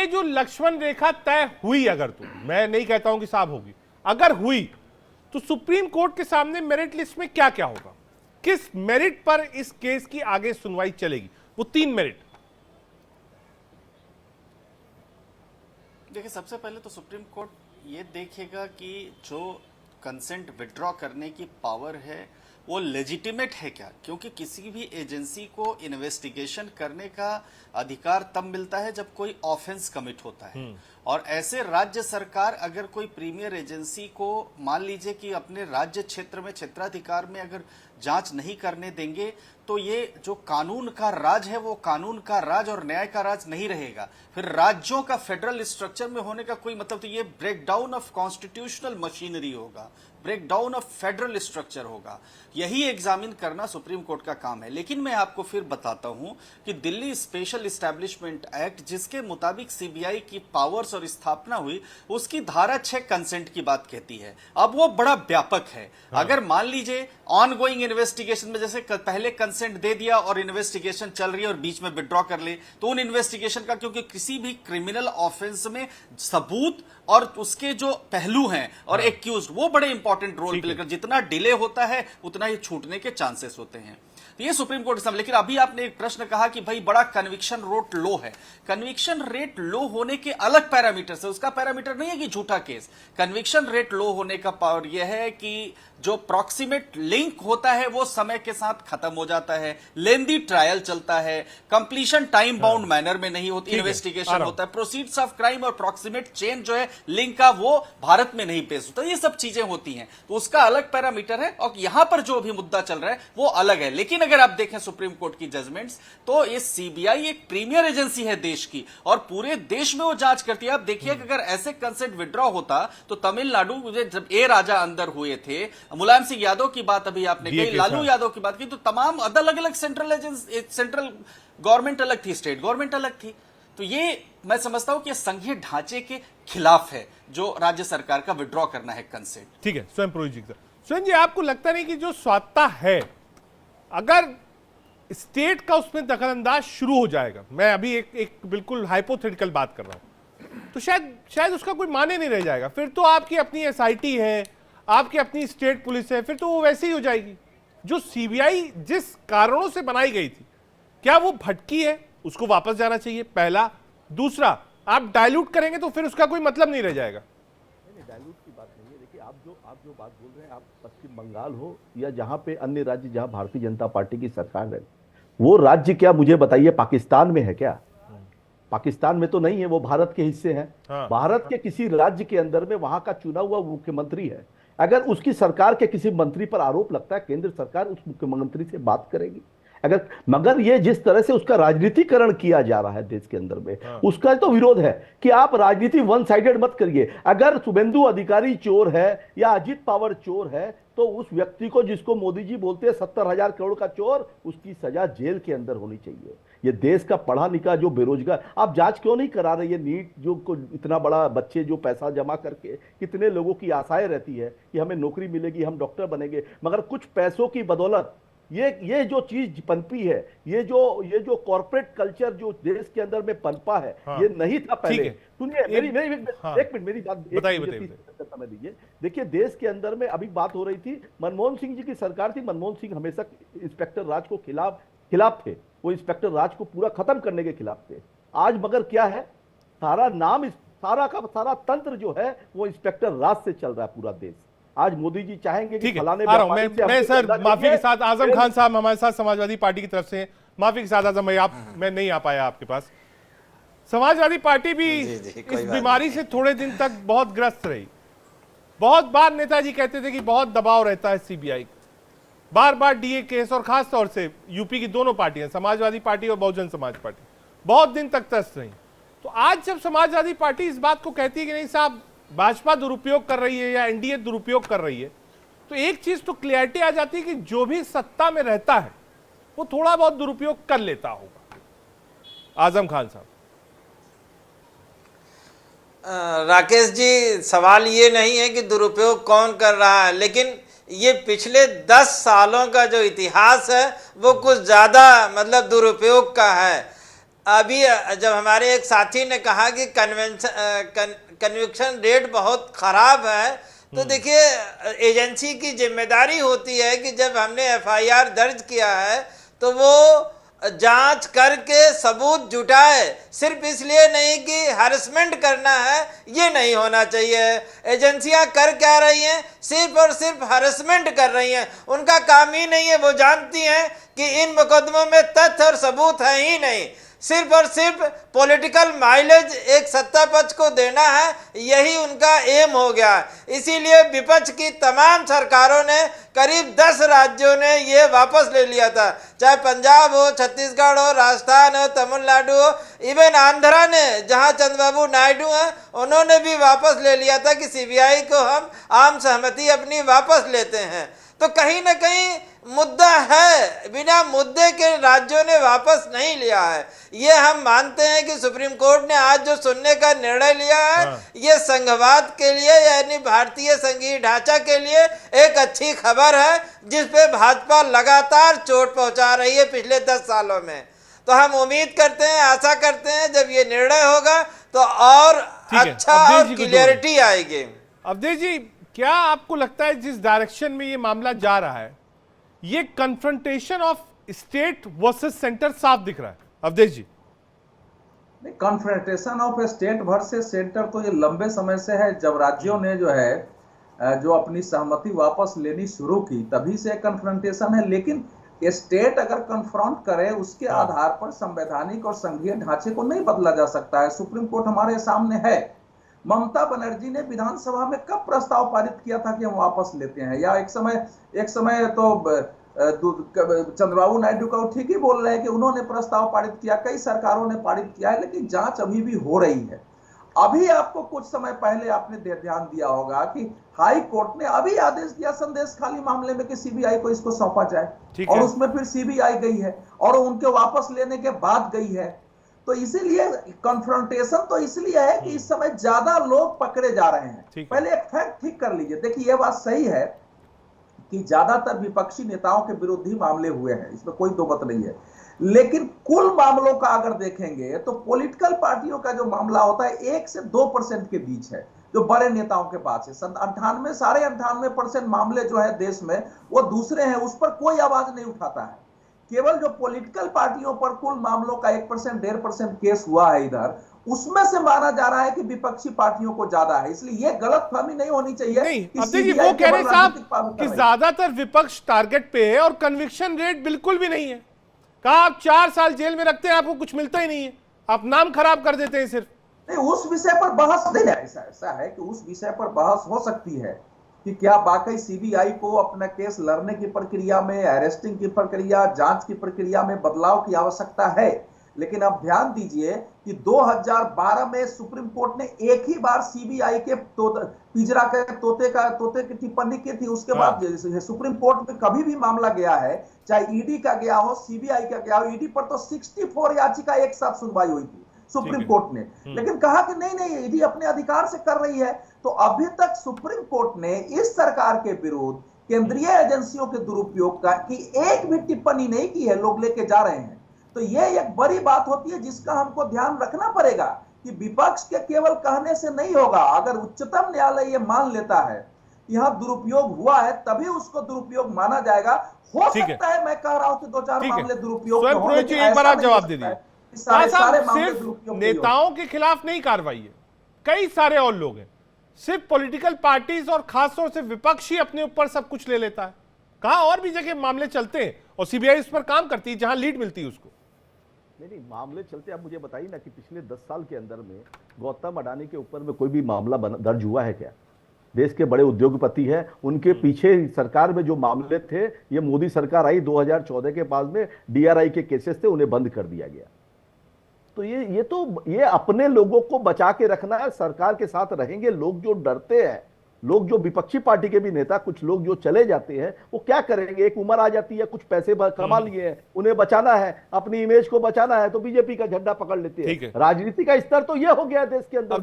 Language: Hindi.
ये जो लक्ष्मण रेखा तय हुई, अगर तो मैं नहीं कहता हूं कि साहब होगी, अगर हुई तो सुप्रीम कोर्ट के सामने मेरिट लिस्ट में क्या क्या होगा, किस मेरिट पर इस केस की आगे सुनवाई चलेगी, वो 3 मेरिट। देखिए, सबसे पहले तो सुप्रीम कोर्ट ये देखेगा कि जो कंसेंट विड्रॉ करने की पावर है वो लेजिटिमेट है क्या, क्योंकि किसी भी एजेंसी को इन्वेस्टिगेशन करने का अधिकार तब मिलता है जब कोई ऑफेंस कमिट होता है। और ऐसे राज्य सरकार अगर कोई प्रीमियर एजेंसी को मान लीजिए कि अपने राज्य क्षेत्र में क्षेत्राधिकार में अगर जांच नहीं करने देंगे तो ये जो कानून का राज है वो कानून का राज और न्याय का राज नहीं रहेगा। फिर राज्यों का फेडरल स्ट्रक्चर में होने का कोई मतलब, तो ये ब्रेकडाउन ऑफ कॉन्स्टिट्यूशनल मशीनरी होगा, ब्रेकडाउन ऑफ फेडरल स्ट्रक्चर होगा। यही एग्जामिन करना सुप्रीम कोर्ट का काम है। लेकिन मैं आपको फिर बताता हूं कि दिल्ली स्पेशल एस्टैब्लिशमेंट एक्ट, जिसके मुताबिक सीबीआई की पावर्स और स्थापना हुई, उसकी धारा 6 कंसेंट की बात कहती है। अब वो बड़ा व्यापक है। अगर मान लीजिए ऑनगोइंग इन्वेस्टिगेशन में जैसे पहले कंसेंट दे दिया और इन्वेस्टिगेशन चल रही है और बीच में विड्रॉ कर ले, तो उन इन्वेस्टिगेशन का, क्योंकि किसी भी क्रिमिनल ऑफेंस में सबूत और उसके जो पहलू हैं और एक्यूज, वो बड़े इंपॉर्टेंट रोल प्ले कर, जितना डिले होता है उतना ही छूटने के चांसेस होते हैं। तो ये सुप्रीम कोर्ट समझ। लेकिन अभी आपने एक प्रश्न कहा कि भाई बड़ा कन्विक्शन रेट लो है। कन्विक्शन रेट लो होने के अलग पैरामीटर है, उसका पैरामीटर नहीं है कि झूठा केस। कन्विक्शन रेट लो होने का पावर यह है कि जो प्रॉक्सिमेट लिंक होता है वो समय के साथ खत्म हो जाता है, लेंदी ट्रायल चलता है, कंप्लीशन टाइम बाउंड मैनर में नहीं होती, इन्वेस्टिगेशन होता है, प्रोसीड्स ऑफ क्राइम और प्रॉक्सिमेट चेन जो है लिंक का वो भारत में नहीं पेश होता। ये सब चीजें होती हैं, तो उसका अलग पैरामीटर है और यहां पर जो भी मुद्दा चल रहा है वो अलग है। लेकिन अगर आप देखें सुप्रीम कोर्ट की जजमेंट्स, तो ये सीबीआई एक प्रीमियर एजेंसी है देश की और पूरे देश में वो जांच करती है। आप देखिए कि अगर ऐसे कंसेंट विड्रॉ होता तो तमिलनाडु में जब ए राजा अंदर हुए थे, मुलायम सिंह यादव की बात अभी आपने कही, लालू यादव की बात की, तो तमाम अलग अलग सेंट्रल एजेंसी, सेंट्रल गवर्नमेंट अलग थी, स्टेट गवर्नमेंट अलग थी। तो ये मैं समझता हूं कि संघीय ढांचे के खिलाफ है जो राज्य सरकार का विड्रॉ करना है कंसेंट। ठीक है, स्वयं पुरोहित जी, स्वयं जी आपको लगता नहीं कि जो स्वायत्ता है, अगर स्टेट का उसमें दखलंदाज शुरू हो जाएगा, मैं अभी एक बिल्कुल हाइपोथेटिकल बात कर रहा हूं, तो शायद उसका कोई माने नहीं रह जाएगा। फिर तो आपकी अपनी एसआईटी है, आपकी अपनी स्टेट पुलिस है, फिर तो वो वैसे ही हो जाएगी। जो सीबीआई जिस कारणों से बनाई गई थी, क्या वो भटकी है? उसको वापस जाना चाहिए, पहला। दूसरा, आप डाइल्यूट करेंगे तो फिर उसका कोई मतलब नहीं रह जाएगा। नहीं, डाइल्यूट की बात नहीं है। देखिए, आप जो बात बोल रहे हैं, आप पश्चिम बंगाल हो या जहां पे अन्य राज्य जहां भारतीय जनता पार्टी की सरकार है, वो राज्य क्या मुझे बताइए पाकिस्तान में है क्या? पाकिस्तान में तो नहीं है, वो भारत के हिस्से हैं। भारत के किसी राज्य के अंदर में वहां का चुना हुआ मुख्यमंत्री है। अगर उसकी सरकार के किसी मंत्री पर आरोप लगता है, केंद्र सरकार उस मुख्यमंत्री से बात करेगी। मगर ये जिस तरह से उसका राजनीतिकरण किया जा रहा है देश के अंदर में, उसका तो विरोध है कि आप राजनीति वन साइडेड मत करिए। अगर शुभेंदु अधिकारी चोर है या अजीत पवार चोर है, तो उस व्यक्ति को, जिसको मोदी जी बोलते हैं 70,000 करोड़ का चोर, उसकी सजा जेल के अंदर होनी चाहिए। ये देश का पढ़ा लिखा जो बेरोजगार, आप जांच क्यों नहीं करा रहे? ये नीट जो इतना बड़ा बच्चे जो पैसा जमा करके, कितने लोगों की आशाएं रहती है कि हमें नौकरी मिलेगी, हम डॉक्टर बनेंगे, मगर कुछ पैसों की बदौलत ये जो चीज पनपी है, ये जो कॉर्पोरेट कल्चर जो देश के अंदर में पनपा है, ये नहीं था पहले। सुनिए एक मिनट मेरी बात समय दीजिए। देखिए, देश के अंदर में अभी बात हो रही थी, मनमोहन सिंह जी की सरकार थी, मनमोहन सिंह हमेशा इंस्पेक्टर राज को खिलाफ थे, वो इंस्पेक्टर राज को पूरा खत्म करने के खिलाफ थे। आज मगर क्या है, सारा नाम, सारा का सारा तंत्र जो है वो इंस्पेक्टर राज से चल रहा है पूरा देश। आज मोदी जी चाहेंगे कि फलाने मैं सर माफी के साथ, आजम खान साहब हमारे साथ समाजवादी पार्टी की तरफ से, माफी के साथ आजम भाई, मैं नहीं आ पाया आपके पास। समाजवादी पार्टी भी इस बीमारी से थोड़े दिन तक बहुत ग्रस्त रही। बहुत बार नेताजी कहते थे कि बहुत दबाव रहता है सीबीआई, बार बार डीए केस, और खास तौर से यूपी की दोनों पार्टियां, समाजवादी पार्टी और बहुजन समाज पार्टी, बहुत दिन तक त्रस्त रही। तो आज जब समाजवादी पार्टी इस बात को कहती है कि नहीं साहब, भाजपा दुरुपयोग कर रही है या एनडीए दुरुपयोग कर रही है, तो एक चीज तो क्लियरिटी आ जाती है कि जो भी सत्ता में रहता है वो थोड़ा बहुत दुरुपयोग कर लेता होगा। आजम खान साहब। राकेश जी, सवाल ये नहीं है कि दुरुपयोग कौन कर रहा है, लेकिन ये पिछले 10 सालों का जो इतिहास है वो कुछ ज्यादा मतलब दुरुपयोग का है। अभी जब हमारे एक साथी ने कहा कि कन्विक्शन रेट बहुत खराब है, तो देखिए एजेंसी की जिम्मेदारी होती है कि जब हमने एफआईआर दर्ज किया है तो वो जांच करके सबूत जुटाए, सिर्फ इसलिए नहीं कि हरासमेंट करना है, ये नहीं होना चाहिए। एजेंसियां कर क्या रही हैं? सिर्फ और सिर्फ हरासमेंट कर रही हैं। उनका काम ही नहीं है, वो जानती हैं कि इन मुकदमों में तथ्य और सबूत है ही नहीं, सिर्फ और सिर्फ पॉलिटिकल माइलेज एक सत्ता पक्ष को देना है, यही उनका एम हो गया। इसीलिए विपक्ष की तमाम सरकारों ने, करीब 10 राज्यों ने ये वापस ले लिया था, चाहे पंजाब हो, छत्तीसगढ़ हो, राजस्थान हो, तमिलनाडु हो, इवन आंध्रा ने, जहां चंद्रबाबू नायडू हैं, उन्होंने भी वापस ले लिया था कि सीबीआई को हम आम सहमति अपनी वापस लेते हैं। तो कहीं ना कहीं मुद्दा है, बिना मुद्दे के राज्यों ने वापस नहीं लिया है। ये हम मानते हैं कि सुप्रीम कोर्ट ने आज जो सुनने का निर्णय लिया है, ये संघवाद के लिए यानी भारतीय संघीय ढांचा के लिए एक अच्छी खबर है, जिस पे भाजपा लगातार चोट पहुंचा रही है पिछले 10 सालों में। तो हम उम्मीद करते हैं, आशा करते हैं जब ये निर्णय होगा तो और अच्छा और क्लियरिटी आएगी। अवधेश जी, क्या आपको लगता है जिस डायरेक्शन में ये मामला जा रहा है, ये confrontation of state versus centre साफ दिख रहा है? अवधेश जी, नहीं, confrontation of state versus centre तो ये लंबे समय से है। जब राज्यों ने जो अपनी सहमति वापस लेनी शुरू की, तभी से कन्फ्रंटेशन है। लेकिन स्टेट अगर कन्फ्रंट करे, उसके आधार पर संवैधानिक और संघीय ढांचे को नहीं बदला जा सकता है। सुप्रीम कोर्ट हमारे सामने है। ममता बनर्जी ने विधानसभा में कब प्रस्ताव पारित किया था कि हम वापस लेते हैं? या एक समय तो चंद्रबाबू नायडू का ठीक ही बोल रहे हैं कि उन्होंने प्रस्ताव पारित किया, कई सरकारों ने पारित किया है, लेकिन जांच अभी भी हो रही है। अभी आपको कुछ समय पहले आपने ध्यान दिया होगा कि हाई कोर्ट ने अभी आदेश दिया संदेश खाली मामले में कि सीबीआई को इसको सौंपा जाए, और उसमें फिर सीबीआई गई है और उनके वापस लेने के बाद गई है। तो इसीलिए कन्फ्रंटेशन तो इसलिए है कि इस समय ज्यादा लोग पकड़े जा रहे हैं। पहले एक फैक्ट ठीक कर लीजिए। देखिए, यह बात सही है कि ज्यादातर विपक्षी नेताओं के विरुद्ध ही मामले हुए हैं, इसमें कोई दो बात नहीं है। लेकिन कुल मामलों का अगर देखेंगे तो पॉलिटिकल पार्टियों का जो मामला होता है 1 से 2% के बीच है, जो बड़े नेताओं के पास है। 98% मामले जो है देश में, वो दूसरे हैं, उस पर कोई आवाज नहीं उठाता है। केवल जो पॉलिटिकल पार्टियों पर कुल मामलों का 1% 1.5% केस हुआ है इधर, उसमें से माना जा रहा है कि विपक्षी पार्टियों को ज्यादा है। इसलिए ये गलतफहमी नहीं होनी चाहिए। नहीं, अब देखिए, वो कह रहे साहब कि ज्यादातर विपक्ष टारगेट पे है और कन्विक्शन रेट बिल्कुल भी नहीं है। कहा आप 4 साल जेल में रखते हैं, आपको कुछ मिलता ही नहीं है, आप नाम खराब कर देते हैं सिर्फ। नहीं, उस विषय पर बहस नहीं है। ऐसा है कि उस विषय पर बहस हो सकती है कि क्या वाकई सीबीआई को अपना केस लड़ने की प्रक्रिया में, अरेस्टिंग की प्रक्रिया, जांच की प्रक्रिया में बदलाव की आवश्यकता है। लेकिन आप ध्यान दीजिए कि 2012 में सुप्रीम कोर्ट ने एक ही बार सीबीआई के पिंजरा के तोते की टिप्पणी की थी। उसके बाद सुप्रीम कोर्ट में कभी भी मामला गया है, चाहे ईडी का गया हो, सीबीआई का गया हो, ईडी पर तो 64 याचिका एक साथ सुनवाई हुई थी सुप्रीम कोर्ट ने। लेकिन कहा कि नहीं, ईडी अपने अधिकार से कर रही है। तो अभी तक सुप्रीम कोर्ट ने इस सरकार के विरुद्ध केंद्रीय एजेंसियों के दुरुपयोग का की एक भी टिप्पणी नहीं की है। लोग लेके जा रहे हैं। तो ये एक बड़ी बात होती है जिसका हमको ध्यान रखना पड़ेगा कि विपक्ष के केवल कहने से नहीं होगा। अगर उच्चतम न्यायालय ये मान लेता है यहाँ दुरुपयोग हुआ है, तभी उसको दुरुपयोग माना जाएगा। हो सकता है, मैं कह रहा हूं कि 2-4 मामले दुरुपयोग एक बार आप जवाब दे दीजिए। सिर्फ नेताओं के खिलाफ नहीं कार्रवाई है, कई सारे और लोग हैं। सिर्फ पॉलिटिकल पार्टीज और खासतौर से विपक्ष ही अपने ऊपर सब कुछ ले लेता है। कहां और भी जगह मामले चलते हैं और सीबीआई उस पर काम करती है जहां लीड मिलती है उसको। नहीं, मामले चलते। आप मुझे बताइए ना कि पिछले 10 साल के अंदर में गौतम अडानी के ऊपर में कोई भी मामला दर्ज हुआ है क्या? देश के बड़े उद्योगपति हैं, उनके पीछे सरकार में जो मामले थे, ये मोदी सरकार आई 2014 के बाद में डीआरआई के केसेस थे, उन्हें बंद कर दिया गया। तो ये अपने लोगों को बचा के रखना है। सरकार के साथ रहेंगे लोग जो डरते हैं, लोग जो विपक्षी पार्टी के भी नेता, कुछ लोग जो चले जाते हैं, वो क्या करेंगे? एक उम्र आ जाती है, कुछ पैसे कमा लिए हैं, उन्हें बचाना है, अपनी इमेज को बचाना है, तो बीजेपी का झंडा पकड़ लेते हैं। राजनीति का स्तर तो ये हो गया देश के अंदर।